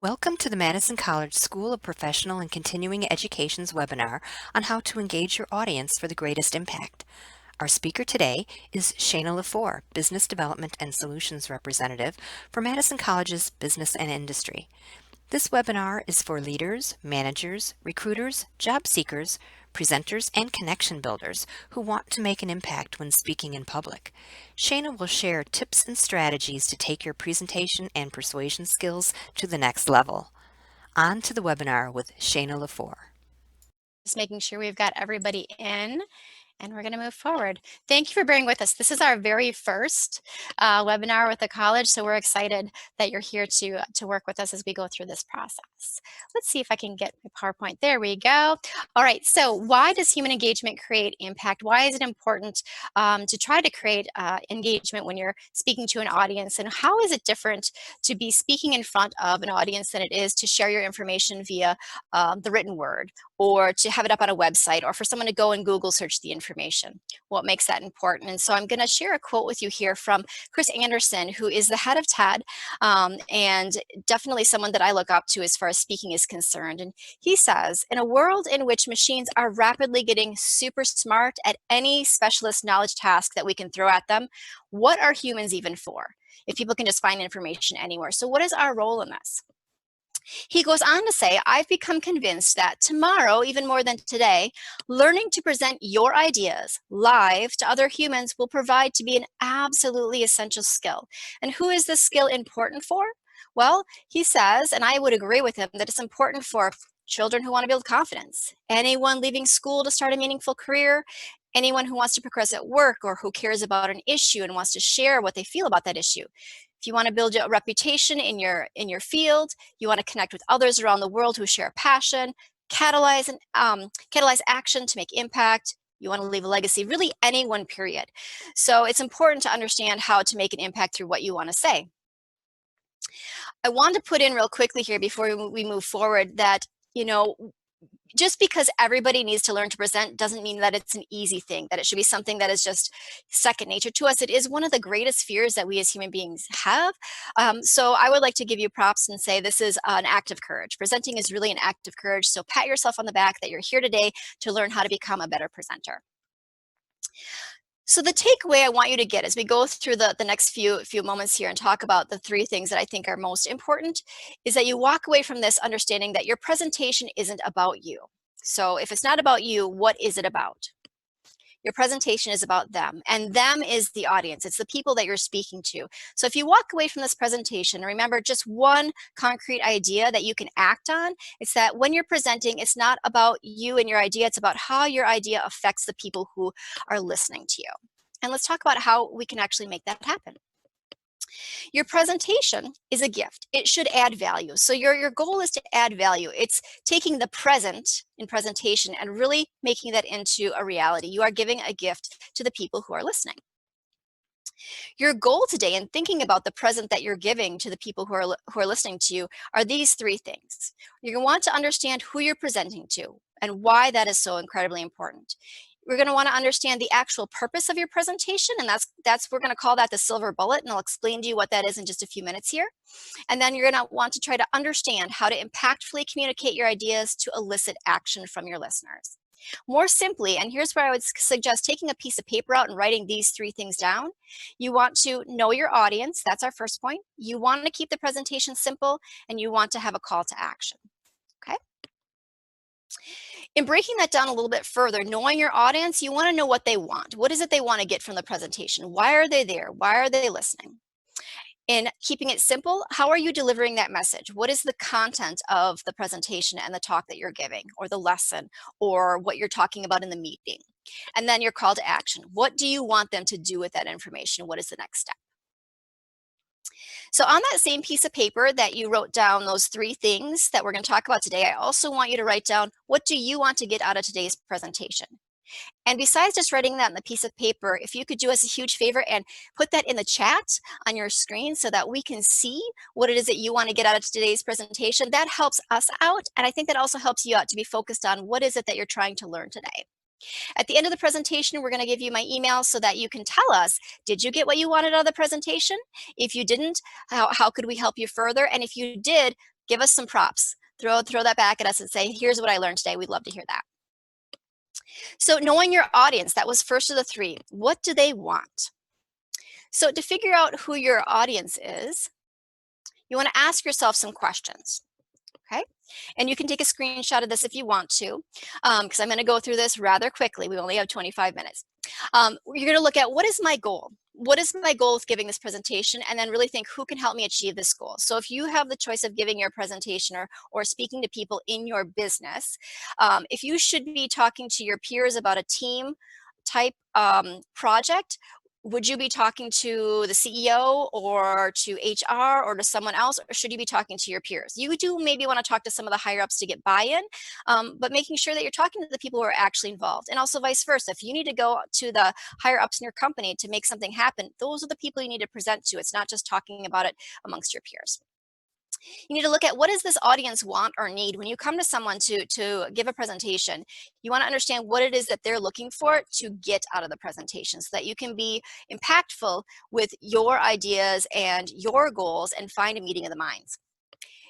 Welcome to the Madison College School of Professional and Continuing Education's webinar on how to engage your audience for the greatest impact. Our speaker today is Shana LaFore, Business Development and Solutions Representative for Madison College's Business and Industry. This webinar is for leaders, managers, recruiters, job seekers, presenters, and connection builders who want to make an impact when speaking in public. Shana will share tips and strategies to take your presentation and persuasion skills to the next level. On to the webinar with Shana LaFore. Just making sure we've got everybody in, and we're going to move forward. Thank you for bearing with us. This is our very first webinar with the college, so we're excited that you're here to work with us as we go through this process. Let's see if I can get my PowerPoint. There we go. All right, so why does human engagement create impact? Why is it important to try to create engagement when you're speaking to an audience? And how is it different to be speaking in front of an audience than it is to share your information via the written word, or to have it up on a website, or for someone to go and Google search the information? What makes that important? And so I'm going to share a quote with you here from Chris Anderson, who is the head of TED, and definitely someone that I look up to as far as speaking is concerned. And he says, in a world in which machines are rapidly getting super smart at any specialist knowledge task that we can throw at them, what are humans even for? If people can just find information anywhere. So what is our role in this? He goes on to say, I've become convinced that tomorrow, even more than today, learning to present your ideas live to other humans will provide to be an absolutely essential skill. And who is this skill important for? Well, he says, and I would agree with him, that it's important for children who want to build confidence, anyone leaving school to start a meaningful career, anyone who wants to progress at work or who cares about an issue and wants to share what they feel about that issue. If you want to build a reputation in your field, you want to connect with others around the world who share a passion, catalyze action to make impact. You want to leave a legacy, really anyone, period. So it's important to understand how to make an impact through what you want to say. I want to put in real quickly here before we move forward that, just because everybody needs to learn to present doesn't mean that it's an easy thing, that it should be something that is just second nature to us. It is one of the greatest fears that we as human beings have. So I would like to give you props and say this is an act of courage. Presenting is really an act of courage. So pat yourself on the back that you're here today to learn how to become a better presenter. So the takeaway I want you to get as we go through the next few moments here and talk about the three things that I think are most important is that you walk away from this understanding that your presentation isn't about you. So if it's not about you, what is it about? Your presentation is about them, and them is the audience. It's the people that you're speaking to. So if you walk away from this presentation, remember just one concrete idea that you can act on. It's that when you're presenting, it's not about you and your idea, it's about how your idea affects the people who are listening to you. And let's talk about how we can actually make that happen. Your presentation is a gift. It should add value. So your goal is to add value. It's taking the present in presentation and really making that into a reality. You are giving a gift to the people who are listening. Your goal today in thinking about the present that you're giving to the people who are listening to you are these three things. You're going to want to understand who you're presenting to and why that is so incredibly important. We're going to want to understand the actual purpose of your presentation, and that's we're going to call that the silver bullet, and I'll explain to you what that is in just a few minutes here. And then you're going to want to try to understand how to impactfully communicate your ideas to elicit action from your listeners. More simply, and here's where I would suggest taking a piece of paper out and writing these three things down. You want to know your audience. That's our first point. You want to keep the presentation simple, and you want to have a call to action. Okay? In breaking that down a little bit further, knowing your audience, you want to know what they want. What is it they want to get from the presentation? Why are they there? Why are they listening? In keeping it simple, how are you delivering that message? What is the content of the presentation and the talk that you're giving, or the lesson, or what you're talking about in the meeting? And then your call to action. What do you want them to do with that information? What is the next step? So on that same piece of paper that you wrote down those three things that we're going to talk about today, I also want you to write down, what do you want to get out of today's presentation? And besides just writing that on the piece of paper, if you could do us a huge favor and put that in the chat on your screen so that we can see what it is that you want to get out of today's presentation, that helps us out. And I think that also helps you out to be focused on what is it that you're trying to learn today. At the end of the presentation, we're going to give you my email so that you can tell us, did you get what you wanted out of the presentation? If you didn't, how could we help you further? And if you did, Give us some props. Throw that back at us and say, here's what I learned today. We'd love to hear that. So knowing your audience, that was first of the three. What do they want? So to figure out who your audience is, you want to ask yourself some questions. Okay. And you can take a screenshot of this if you want to, because I'm going to go through this rather quickly. We only have 25 minutes. You're going to look at, what is my goal? What is my goal with giving this presentation? And then really think, who can help me achieve this goal? So if you have the choice of giving your presentation or speaking to people in your business, if you should be talking to your peers about a team type project, would you be talking to the CEO or to HR or to someone else, or should you be talking to your peers? You do maybe want to talk to some of the higher ups to get buy-in, but making sure that you're talking to the people who are actually involved, and also vice versa. If you need to go to the higher ups in your company to make something happen, those are the people you need to present to. It's not just talking about it amongst your peers. You need to look at, what does this audience want or need? When you come to someone to give a presentation, you want to understand what it is that they're looking for to get out of the presentation, so that you can be impactful with your ideas and your goals and find a meeting of the minds.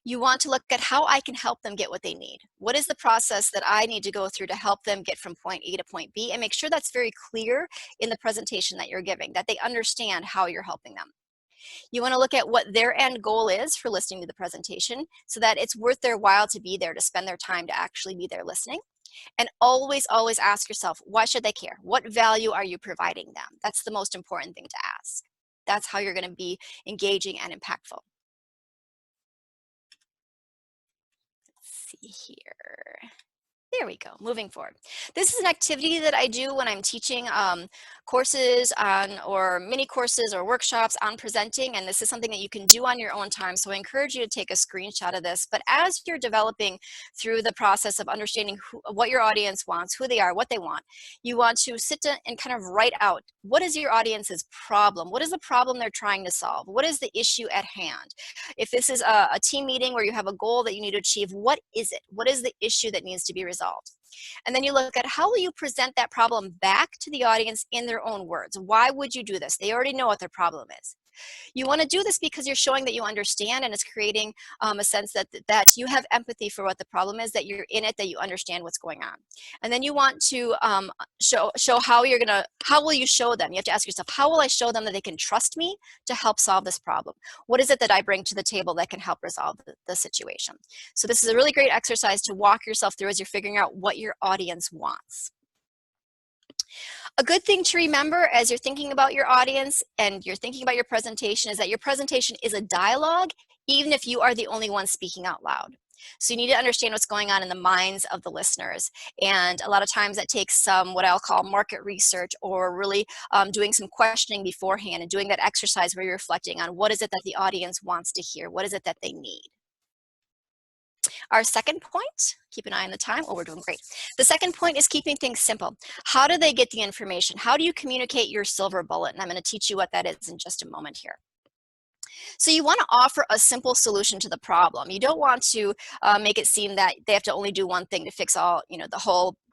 You want to look at how I can help them get what they need. What is the process that I need to go through to help them get from point A to point B? And make sure that's very clear in the presentation that you're giving, that they understand how you're helping them. You want to look at what their end goal is for listening to the presentation, so that it's worth their while to be there, to spend their time to actually be there listening. And always, always ask yourself, why should they care? What value are you providing them? That's the most important thing to ask. That's how you're going to be engaging and impactful. Let's see here. There we go, moving forward. This is an activity that I do when I'm teaching courses on, or mini courses or workshops on presenting, and this is something that you can do on your own time. So I encourage you to take a screenshot of this. But as you're developing through the process of understanding what your audience wants, who they are, what they want, you want to sit down and kind of write out, what is your audience's problem? What is the problem they're trying to solve? What is the issue at hand? If this is a team meeting where you have a goal that you need to achieve, what is it? What is the issue that needs to be resolved? And then you look at, how will you present that problem back to the audience in their own words? Why would you do this? They already know what their problem is. You want to do this because you're showing that you understand, and it's creating a sense that you have empathy for what the problem is, that you're in it, that you understand what's going on. And then you want to show how will you show them? You have to ask yourself, how will I show them that they can trust me to help solve this problem? What is it that I bring to the table that can help resolve the situation? So this is a really great exercise to walk yourself through as you're figuring out what your audience wants. A good thing to remember as you're thinking about your audience and you're thinking about your presentation is that your presentation is a dialogue, even if you are the only one speaking out loud. So you need to understand what's going on in the minds of the listeners. And a lot of times that takes some, what I'll call market research, or really doing some questioning beforehand and doing that exercise where you're reflecting on, what is it that the audience wants to hear? What is it that they need? Our second point, keep an eye on the time. Oh, we're doing great. The second point is keeping things simple. How do they get the information? How do you communicate your silver bullet? And I'm going to teach you what that is in just a moment here. So you want to offer a simple solution to the problem. You don't want to make it seem that they have to only do one thing to fix all, the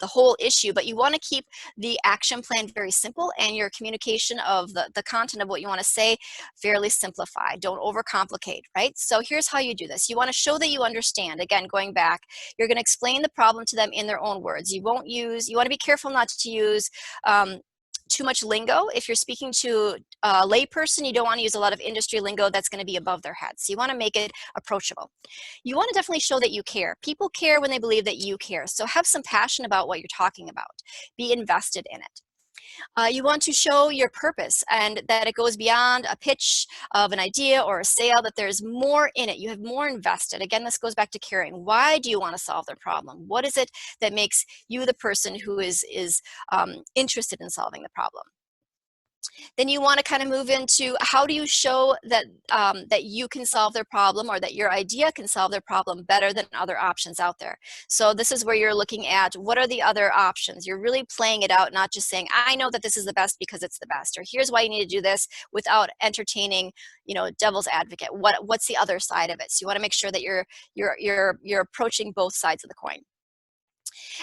whole issue, but you want to keep the action plan very simple, and your communication of the content of what you want to say fairly simplified. Don't overcomplicate, right? So here's how you do this. You want to show that you understand. Again, going back, you're going to explain the problem to them in their own words. You want to be careful not to use too much lingo. If you're speaking to a layperson, you don't want to use a lot of industry lingo that's going to be above their heads. So you want to make it approachable. You want to definitely show that you care. People care when they believe that you care. So have some passion about what you're talking about. Be invested in it. You want to show your purpose, and that it goes beyond a pitch of an idea or a sale, that there's more in it. You have more invested. Again, this goes back to caring. Why do you want to solve their problem? What is it that makes you the person who is interested in solving the problem? Then you want to kind of move into, how do you show that that you can solve their problem, or that your idea can solve their problem better than other options out there. So this is where you're looking at, what are the other options? You're really playing it out, not just saying, I know that this is the best because it's the best, or here's why you need to do this, without entertaining, devil's advocate. What's the other side of it? So you want to make sure that you're approaching both sides of the coin.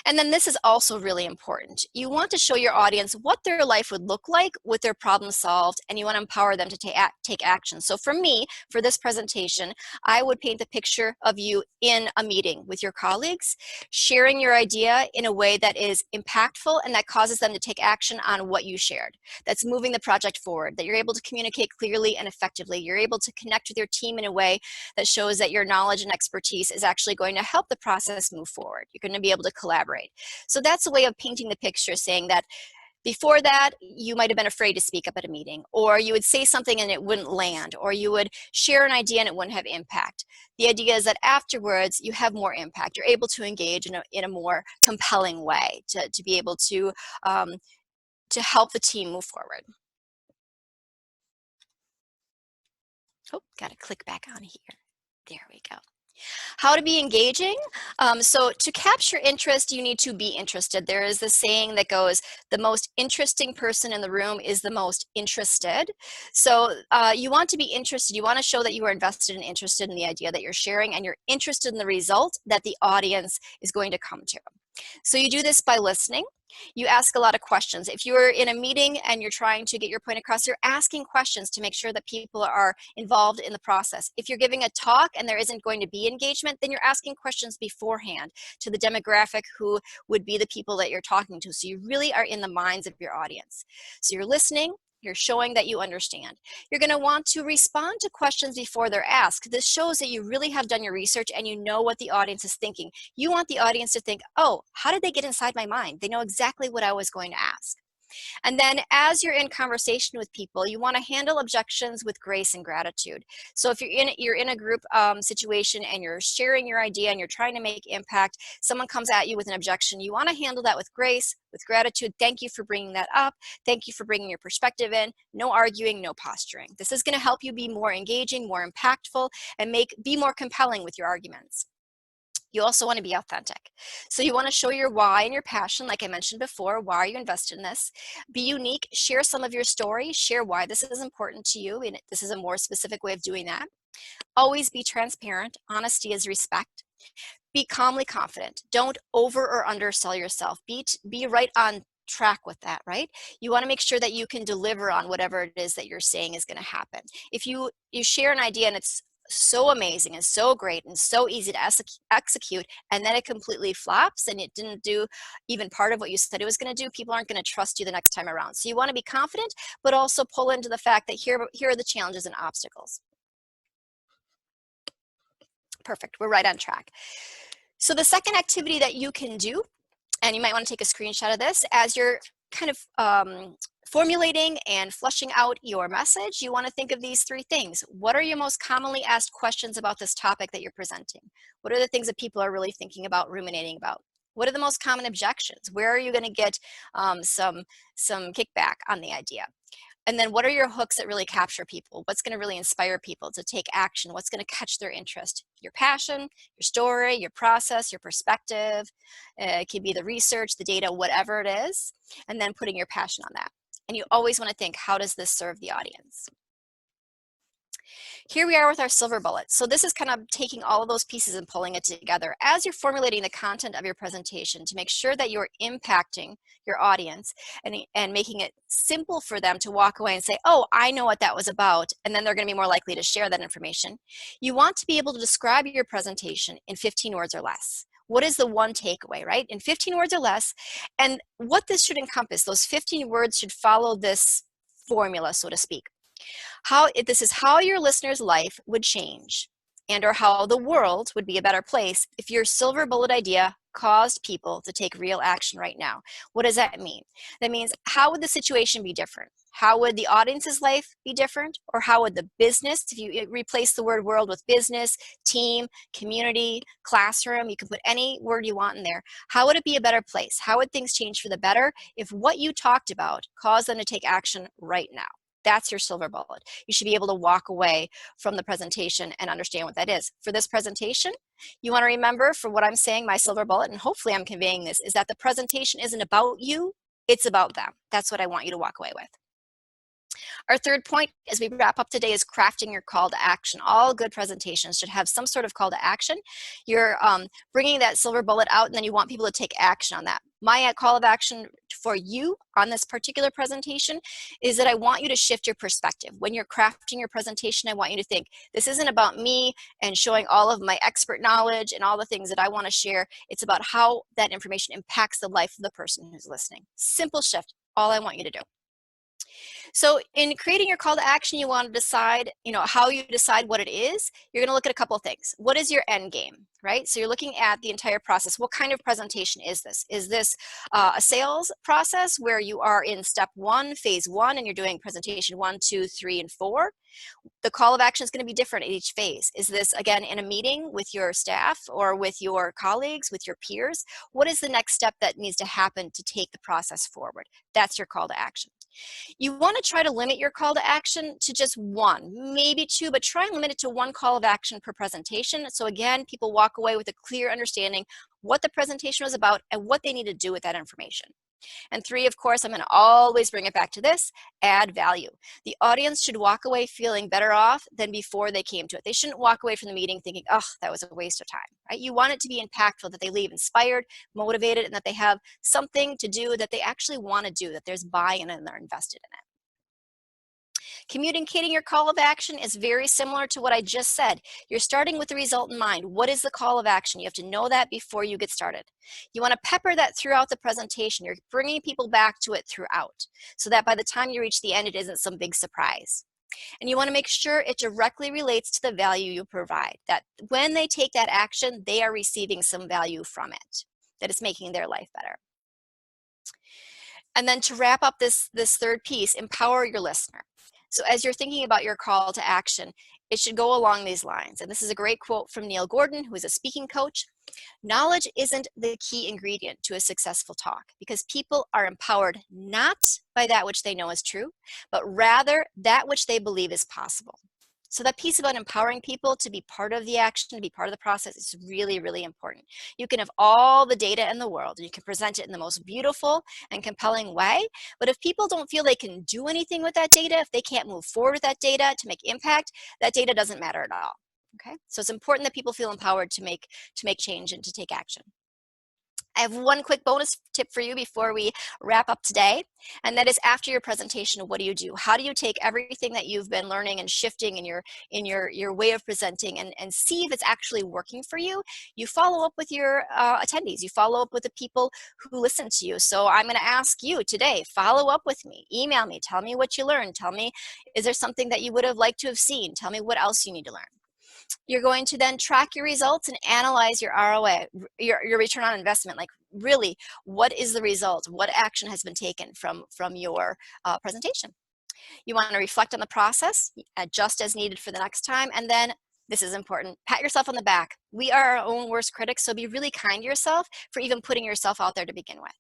And then this is also really important. You want to show your audience what their life would look like with their problem solved, and you want to empower them to take action. So for me, for this presentation, I would paint the picture of you in a meeting with your colleagues, sharing your idea in a way that is impactful and that causes them to take action on what you shared. That's moving the project forward, that you're able to communicate clearly and effectively. You're able to connect with your team in a way that shows that your knowledge and expertise is actually going to help the process move forward. You're going to be able to collaborate. So that's a way of painting the picture, saying that before that, you might have been afraid to speak up at a meeting, or you would say something and it wouldn't land, or you would share an idea and it wouldn't have impact. The idea is that afterwards, you have more impact. You're able to engage in a more compelling way to be able to help the team move forward. Oh, got to click back on here. There we go. How to be engaging. So to capture interest, you need to be interested. There is this saying that goes, the most interesting person in the room is the most interested. So you want to be interested. You want to show that you are invested and interested in the idea that you're sharing, and you're interested in the result that the audience is going to come to. So you do this by listening. You ask a lot of questions. If you're in a meeting and you're trying to get your point across, you're asking questions to make sure that people are involved in the process. If you're giving a talk and there isn't going to be engagement, then you're asking questions beforehand to the demographic who would be the people that you're talking to. So you really are in the minds of your audience. So you're listening. You're showing that you understand. You're going to want to respond to questions before they're asked. This shows that you really have done your research and you know what the audience is thinking. You want the audience to think, oh, how did they get inside my mind? They know exactly what I was going to ask. And then as you're in conversation with people, you want to handle objections with grace and gratitude. So if you're in a group situation and you're sharing your idea and you're trying to make impact, someone comes at you with an objection, you want to handle that with grace, with gratitude. Thank you for bringing that up. Thank you for bringing your perspective in. No arguing, no posturing. This is going to help you be more engaging, more impactful, and be more compelling with your arguments. You also want to be authentic. So you want to show your why and your passion, like I mentioned before. Why are you invested in this? Be unique. Share some of your story. Share why this is important to you. And this is a more specific way of doing that. Always be transparent. Honesty is respect. Be calmly confident. Don't over or undersell yourself. Be right on track with that, right? You want to make sure that you can deliver on whatever it is that you're saying is going to happen. If you share an idea and it's so amazing and so great and so easy to execute, and then it completely flops and it didn't do even part of what you said it was going to do, people aren't going to trust you the next time around. So you want to be confident, but also pull into the fact that here are the challenges and obstacles. Perfect, we're right on track. So the second activity that you can do, and you might want to take a screenshot of this, as you're kind of formulating and fleshing out your message, you want to think of these three things. What are your most commonly asked questions about this topic that you're presenting? What are the things that people are really thinking about, ruminating about? What are the most common objections? Where are you going to get some kickback on the idea? And then what are your hooks that really capture people? What's going to really inspire people to take action? What's going to catch their interest? Your passion, your story, your process, your perspective. It could be the research, the data, whatever it is, and then putting your passion on that. And you always want to think, how does this serve the audience? Here we are with our silver bullet. So this is kind of taking all of those pieces and pulling it together. As you're formulating the content of your presentation, to make sure that you're impacting your audience and making it simple for them to walk away and say, oh, I know what that was about, and then they're going to be more likely to share that information. You want to be able to describe your presentation in 15 words or less. What is the one takeaway, right? In 15 words or less. And what this should encompass, those 15 words should follow this formula, so to speak. This is how your listener's life would change, and or how the world would be a better place if your silver bullet idea caused people to take real action right now. What does that mean? That means, how would the situation be different? How would the audience's life be different? Or how would the business, if you replace the word world with business, team, community, classroom, you can put any word you want in there. How would it be a better place? How would things change for the better if what you talked about caused them to take action right now? That's your silver bullet. You should be able to walk away from the presentation and understand what that is. For this presentation, you want to remember, for what I'm saying, my silver bullet, and hopefully I'm conveying this, is that the presentation isn't about you, it's about them. That's what I want you to walk away with. Our third point as we wrap up today is crafting your call to action. All good presentations should have some sort of call to action. You're bringing that silver bullet out, and then you want people to take action on that. My call of action for you on this particular presentation is that I want you to shift your perspective. When you're crafting your presentation, I want you to think, this isn't about me and showing all of my expert knowledge and all the things that I want to share. It's about how that information impacts the life of the person who's listening. Simple shift, all I want you to do. So in creating your call to action, you want to decide, how you decide what it is. You're going to look at a couple of things. What is your end game, right? So you're looking at the entire process. What kind of presentation is this? Is this a sales process where you are in step 1, phase 1, and you're doing presentation 1, 2, 3, and 4? The call of action is going to be different at each phase. Is this, again, in a meeting with your staff or with your colleagues, with your peers? What is the next step that needs to happen to take the process forward? That's your call to action. You want to try to limit your call to action to just 1, maybe 2, but try and limit it to 1 call of action per presentation. So again, people walk away with a clear understanding what the presentation was about and what they need to do with that information. And 3, of course, I'm going to always bring it back to this: add value. The audience should walk away feeling better off than before they came to it. They shouldn't walk away from the meeting thinking, oh, that was a waste of time, right? You want it to be impactful, that they leave inspired, motivated, and that they have something to do that they actually want to do, that there's buy-in and they're invested in it. Communicating your call of action is very similar to what I just said. You're starting with the result in mind. What is the call of action? You have to know that before you get started. You want to pepper that throughout the presentation. You're bringing people back to it throughout, so that by the time you reach the end, it isn't some big surprise. And you want to make sure it directly relates to the value you provide, that when they take that action, they are receiving some value from it, that it's making their life better. And then to wrap up this third piece, empower your listener. So as you're thinking about your call to action, it should go along these lines. And this is a great quote from Neil Gordon, who is a speaking coach. Knowledge isn't the key ingredient to a successful talk, because people are empowered not by that which they know is true, but rather that which they believe is possible. So that piece about empowering people to be part of the action, to be part of the process, is really, really important. You can have all the data in the world, and you can present it in the most beautiful and compelling way, but if people don't feel they can do anything with that data, if they can't move forward with that data to make impact, that data doesn't matter at all. Okay, so it's important that people feel empowered to make change and to take action. I have one quick bonus tip for you before we wrap up today, and that is, after your presentation, what do you do? How do you take everything that you've been learning and shifting in your way of presenting and see if it's actually working for you? You follow up with your attendees. You follow up with the people who listen to you. So I'm going to ask you today, follow up with me, email me, tell me what you learned, tell me, is there something that you would have liked to have seen? Tell me what else you need to learn. You're going to then track your results and analyze your ROI, your return on investment. Like, really, what is the result? What action has been taken from your presentation? You want to reflect on the process, adjust as needed for the next time, and then, this is important, pat yourself on the back. We are our own worst critics, so be really kind to yourself for even putting yourself out there to begin with.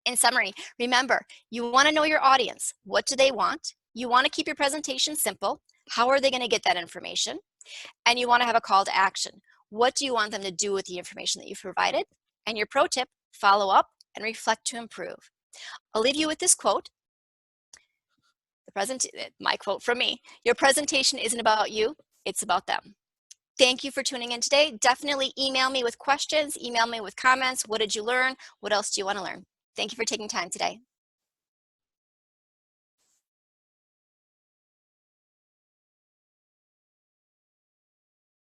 In summary, remember, you want to know your audience. What do they want? You want to keep your presentation simple. How are they going to get that information? And you want to have a call to action. What do you want them to do with the information that you've provided? And your pro tip, follow up and reflect to improve. I'll leave you with this quote. My quote from me: your presentation isn't about you, it's about them. Thank you for tuning in today. Definitely email me with questions, email me with comments. What did you learn? What else do you want to learn? Thank you for taking time today.